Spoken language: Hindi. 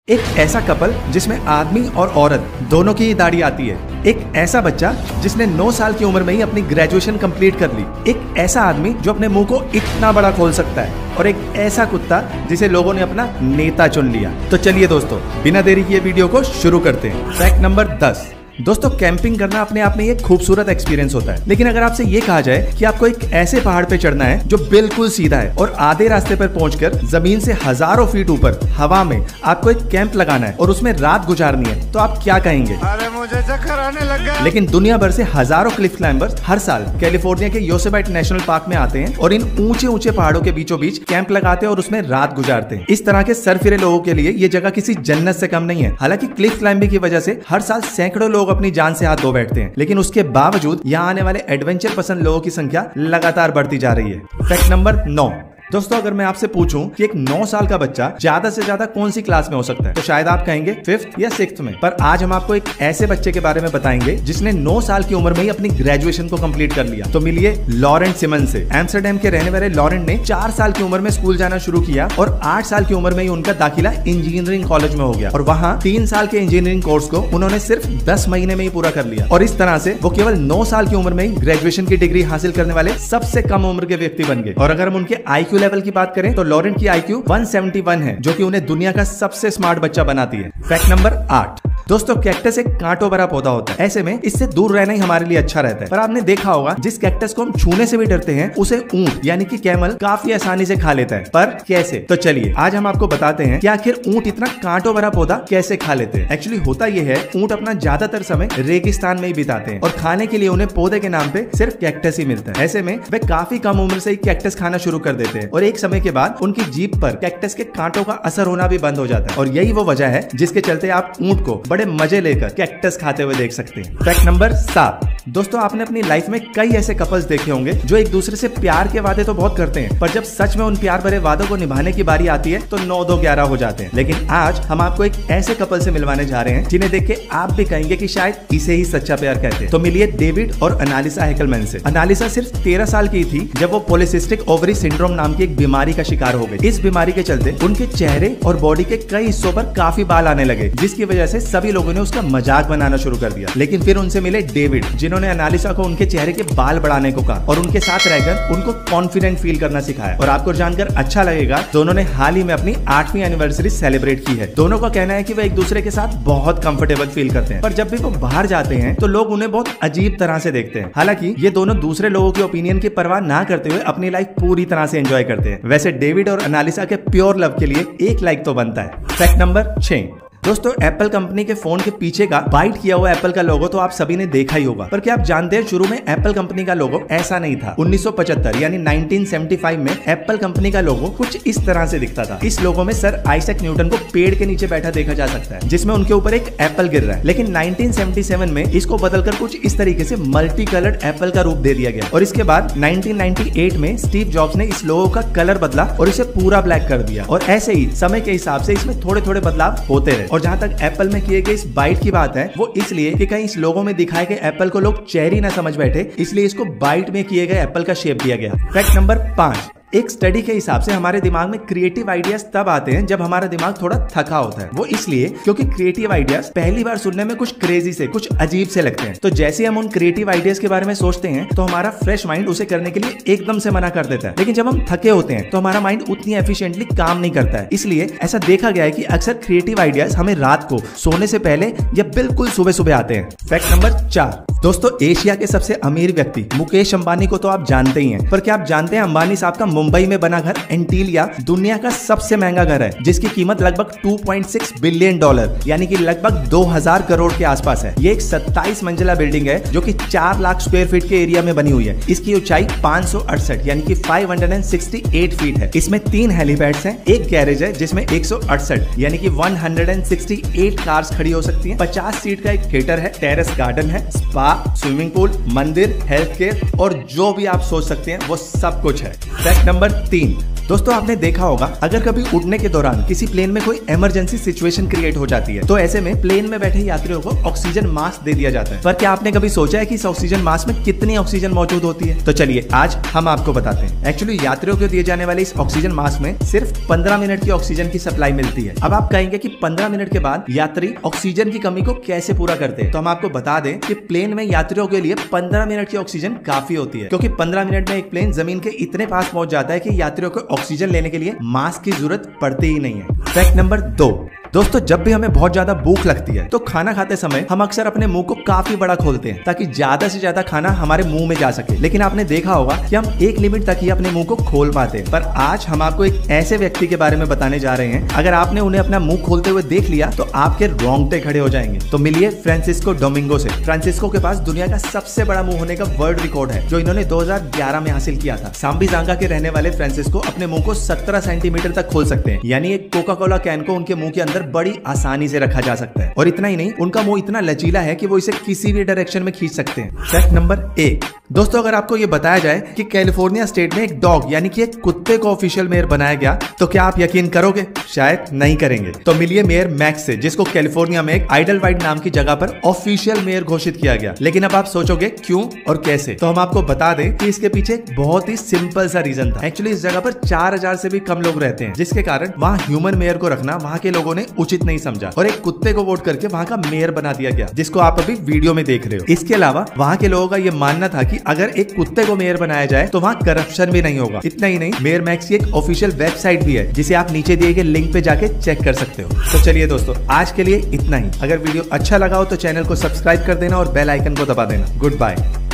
एक ऐसा कपल जिसमें आदमी और औरत दोनों की ही दाढ़ी आती है। एक ऐसा बच्चा जिसने 9 साल की उम्र में ही अपनी ग्रेजुएशन कंप्लीट कर ली। एक ऐसा आदमी जो अपने मुंह को इतना बड़ा खोल सकता है और एक ऐसा कुत्ता जिसे लोगों ने अपना नेता चुन लिया। तो चलिए दोस्तों, बिना देरी किए वीडियो को शुरू करते हैं। Fact number 10। दोस्तों, कैंपिंग करना अपने आप में एक खूबसूरत एक्सपीरियंस होता है, लेकिन अगर आपसे ये कहा जाए कि आपको एक ऐसे पहाड़ पे चढ़ना है जो बिल्कुल सीधा है और आधे रास्ते पर पहुंचकर जमीन से हजारों फीट ऊपर हवा में आपको एक कैंप लगाना है और उसमें रात गुजारनी है, तो आप क्या कहेंगे? अरे मुझे चक्कर आने लग गया। लेकिन दुनिया भर से हजारों क्लिफ क्लाइंबर्स हर साल कैलिफोर्निया के योसेमाइट नेशनल पार्क में आते हैं और इन ऊंचे ऊंचे पहाड़ों के बीचों बीच कैंप लगाते हैं और उसमें रात गुजारते हैं। इस तरह के सरफिरे लोगों के लिए ये जगह किसी जन्नत से कम नहीं है। हालांकि क्लिफ क्लाइंबिंग की वजह से हर साल सैकड़ों लोग अपनी जान से हाथ धो बैठते हैं, लेकिन उसके बावजूद यहाँ आने वाले एडवेंचर पसंद लोगों की संख्या लगातार बढ़ती जा रही है। Fact number 9। दोस्तों, अगर मैं आपसे पूछूं कि एक 9 साल का बच्चा ज्यादा से ज्यादा कौन सी क्लास में हो सकता है, तो शायद आप कहेंगे 5th या 6th में। पर आज हम आपको एक ऐसे बच्चे के बारे में बताएंगे जिसने 9 साल की उम्र में ही अपनी ग्रेजुएशन को कंप्लीट कर लिया। तो मिलिए लॉरेंट सिमन से। एम्स्टरडैम के रहने वाले लॉरेंट ने 4 साल की उम्र में स्कूल जाना शुरू किया और 8 साल की उम्र में ही उनका दाखिला इंजीनियरिंग कॉलेज में हो गया और वहाँ 3 साल के इंजीनियरिंग कोर्स को उन्होंने सिर्फ 10 महीने में ही पूरा कर लिया। और इस तरह से वो केवल 9 साल की उम्र में ही ग्रेजुएशन की डिग्री हासिल करने वाले सबसे कम उम्र के व्यक्ति बन गए। और अगर हम उनके IQ लेवल की बात करें तो लॉरेंट की IQ 171 है, जो कि उन्हें दुनिया का सबसे स्मार्ट बच्चा बनाती है। Fact number 8। दोस्तों, कैक्टस एक कांटों भरा पौधा होता है, ऐसे में इससे दूर रहना ही हमारे लिए अच्छा रहता है। पर आपने देखा होगा जिस कैक्टस को हम छूने से भी डरते हैं उसे ऊंट यानी कि कैमल काफी आसानी से खा लेता है। पर कैसे? तो चलिए आज हम आपको बताते हैं कि आखिर ऊंट इतना कांटों भरा पौधा कैसे खा लेते हैं। एक्चुअली होता यह है, ऊंट अपना ज्यादातर समय रेगिस्तान में ही बिताते हैं और खाने के लिए उन्हें पौधे के नाम पे सिर्फ कैक्टस ही मिलता है। ऐसे में वे काफी कम उम्र से ही कैक्टस खाना शुरू कर देते हैं और एक समय के बाद उनकी जीभ पर कैक्टस के कांटों का असर होना भी बंद हो जाता है। और यही वो वजह है जिसके चलते आप ऊंट को बड़े मजे लेकर कैक्टस खाते हुए देख सकते हैं। Fact number 7। दोस्तों, आपने अपनी लाइफ में कई ऐसे कपल्स देखे होंगे जो एक दूसरे से प्यार के वादे तो बहुत करते हैं, पर जब सच में उन प्यार भरे वादों को निभाने की बारी आती है तो 9 2 11 हो जाते हैं। लेकिन आज हम आपको एक ऐसे कपल से मिलवाने जा रहे हैं जिन्हें देख के आप भी कहेंगे कि शायद इसे ही सच्चा प्यार कहते हैं। तो मिलिए डेविड और अनालिसा हेकलमैन से। अनालिसा सिर्फ 13 साल की थी जब वो पॉलीसिस्टिक ओवरी सिंड्रोम नाम की एक बीमारी का शिकार हो गई। इस बीमारी के चलते उनके चेहरे और बॉडी के कई हिस्सों पर काफी बाल आने लगे, जिसकी वजह से सभी लोगों ने उसका मजाक बनाना शुरू कर दिया। लेकिन फिर उनसे मिले डेविड, जिन्होंने अनालिसा को उनके चेहरे के बाल बढ़ाने को कहा और उनके साथ रहकर उनको कॉन्फिडेंट फील करना सिखाया। और आपको जानकर अच्छा लगेगा, दोनों ने हाल ही में अपनी 8वीं एनिवर्सरी सेलिब्रेट की है। दोनों का कहना है कि वे एक दूसरे के साथ बहुत कंफर्टेबल फील करते हैं, पर जब भी वो बाहर जाते हैं तो लोग उन्हें बहुत अजीब तरह से देखते हैं। हालांकि ये दोनों दूसरे लोगों की ओपिनियन की परवाह ना करते हुए अपनी लाइफ पूरी तरह से एंजॉय करते हैं। वैसे डेविड और अनालिसा के प्योर लव के लिए एक लाइक तो बनता है। Fact number 6। दोस्तों, एप्पल कंपनी के फोन के पीछे का बाइट किया हुआ एप्पल का लोगो तो आप सभी ने देखा ही होगा, पर क्या आप जानते हैं शुरू में एप्पल कंपनी का लोगो ऐसा नहीं था। 1975 यानी 1975 में एप्पल कंपनी का लोगो कुछ इस तरह से दिखता था। इस लोगो में सर आइजैक न्यूटन को पेड़ के नीचे बैठा देखा जा सकता है, जिसमें उनके ऊपर एक एप्पल गिर रहा है। लेकिन 1977 में इसको बदलकर कुछ इस तरीके से मल्टी कलर्ड एप्पल का रूप दे दिया गया और इसके बाद 1998 में स्टीव जॉब्स ने इस लोगो का कलर बदला और इसे पूरा ब्लैक कर दिया। और ऐसे ही समय के हिसाब से इसमें थोड़े थोड़े बदलाव होते रहे। और जहां तक एप्पल में किए गए इस बाइट की बात है, वो इसलिए कि कहीं इस लोगो में दिखाए गए एप्पल को लोग चेरी ना समझ बैठे, इसलिए इसको बाइट में किए गए एप्पल का शेप दिया गया। Fact number 5। एक स्टडी के हिसाब से हमारे दिमाग में क्रिएटिव आइडियाज तब आते हैं जब हमारा दिमाग थोड़ा थका होता है। वो इसलिए क्योंकि क्रिएटिव आइडियाज पहली बार सुनने में कुछ क्रेजी से, कुछ अजीब से लगते हैं। तो जैसे हम उन क्रिएटिव आइडियाज के बारे में सोचते हैं तो हमारा फ्रेश माइंड उसे करने के लिए एकदम से मना कर देता है। लेकिन जब हम थके होते हैं तो हमारा माइंड उतनी एफिशिएंटली काम नहीं करता है। इसलिए ऐसा देखा गया है कि अक्सर क्रिएटिव आइडियाज हमें रात को सोने से पहले या बिल्कुल सुबह सुबह आते हैं। Fact number 4। दोस्तों, एशिया के सबसे अमीर व्यक्ति मुकेश अंबानी को तो आप जानते ही हैं, पर क्या आप जानते हैं अंबानी साहब का मुंबई में बना घर एंटीलिया दुनिया का सबसे महंगा घर है, जिसकी कीमत लगभग $2.6 बिलियन यानी कि लगभग 2000 करोड़ के आसपास है। ये एक 27 मंजिला बिल्डिंग है जो कि 4 लाख स्क्वायर फीट के एरिया में बनी हुई है। इसकी ऊंचाई 568 यानी कि 568 फीट है। इसमें 3 हेलीपैड्स हैं, एक गैरेज है जिसमें 168 यानी कि 168 कार्स खड़ी हो सकती हैं, 50 सीट का एक थिएटर है, टेरेस गार्डन है, स्पा, स्विमिंग पूल, मंदिर, हेल्थ केयर और जो भी आप सोच सकते हैं वो सब कुछ है। Fact number 3। दोस्तों आपने देखा होगा, अगर कभी उड़ने के दौरान किसी प्लेन में कोई इमरजेंसी सिचुएशन क्रिएट हो जाती है तो ऐसे में प्लेन में बैठे यात्रियों को ऑक्सीजन मास्क दे दिया जाता है। पर क्या आपने कभी सोचा है कि इस ऑक्सीजन मास्क में कितनी ऑक्सीजन मौजूद होती है? तो चलिए आज हम आपको बताते हैं। एक्चुअली यात्रियों को दिए जाने वाले इस ऑक्सीजन मास्क में सिर्फ 15 मिनट की ऑक्सीजन की सप्लाई मिलती है। अब आप कहेंगे कि 15 मिनट के बाद यात्री ऑक्सीजन की कमी को कैसे पूरा करते हैं? तो हम आपको बता दें कि प्लेन में यात्रियों के लिए 15 मिनट की ऑक्सीजन काफी होती है, क्योंकि 15 मिनट में एक प्लेन जमीन के इतने पास पहुंच जाता है कि यात्रियों को ऑक्सीजन लेने के लिए मास्क की जरूरत पड़ती ही नहीं है। फैक्ट नंबर 2, दोस्तों जब भी हमें बहुत ज्यादा भूख लगती है तो खाना खाते समय हम अक्सर अपने मुंह को काफी बड़ा खोलते हैं ताकि ज्यादा से ज्यादा खाना हमारे मुंह में जा सके। लेकिन आपने देखा होगा कि हम एक लिमिट तक ही अपने मुंह को खोल पाते हैं। पर आज हम आपको एक ऐसे व्यक्ति के बारे में बताने जा रहे हैं, अगर आपने उन्हें अपना मुंह खोलते हुए देख लिया तो आपके रोंगटे खड़े हो जाएंगे। तो मिलिए फ्रांसिस्को डोमिंगो से। फ्रांसिस्को के पास दुनिया का सबसे बड़ा मुंह होने का वर्ल्ड रिकॉर्ड है, जो इन्होंने 2011 में हासिल किया था। सांबीजांगा के रहने वाले फ्रांसिस्को अपने मुंह को 17 सेंटीमीटर तक खोल सकते हैं, यानी एक कोका कोला कैन को उनके मुंह के अंदर बड़ी आसानी से रखा जा सकता है। और इतना ही नहीं, उनका मुंह इतना लचीला है कि वो इसे किसी भी डायरेक्शन में खींच सकते हैं। फैक्ट नंबर 1, दोस्तों अगर आपको ये बताया जाए कि कैलिफोर्निया स्टेट में एक डॉग यानी कि एक कुत्ते को ऑफिशियल मेयर बनाया गया तो क्या आप यकीन करोगे? शायद नहीं करेंगे। तो मिलिए मेयर मैक्स से, जिसको कैलिफोर्निया में एक आइडलवाइड नाम की जगह पर ऑफिशियल मेयर घोषित किया गया। लेकिन अब आप सोचोगे क्यों और कैसे? तो हम आपको बता दें कि इसके पीछे एक बहुत ही सिंपल सा रीजन था। एक्चुअली इस जगह पर 4000 से भी कम लोग रहते हैं, जिसके कारण वहाँ ह्यूमन मेयर को रखना वहाँ के लोगों ने उचित नहीं समझा और एक कुत्ते को वोट करके वहाँ का मेयर बना दिया गया, जिसको आप अभी वीडियो में देख रहे हो। इसके अलावा वहाँ के लोगों का ये मानना था कि अगर एक कुत्ते को मेयर बनाया जाए तो वहाँ करप्शन भी नहीं होगा। इतना ही नहीं, मेयर मैक्स की एक ऑफिशियल वेबसाइट भी है, जिसे आप नीचे दिए गए लिंक पे जाके चेक कर सकते हो। तो चलिए दोस्तों, आज के लिए इतना ही। अगर वीडियो अच्छा लगा हो तो चैनल को सब्सक्राइब कर देना और बेल आइकन को दबा देना। Good bye.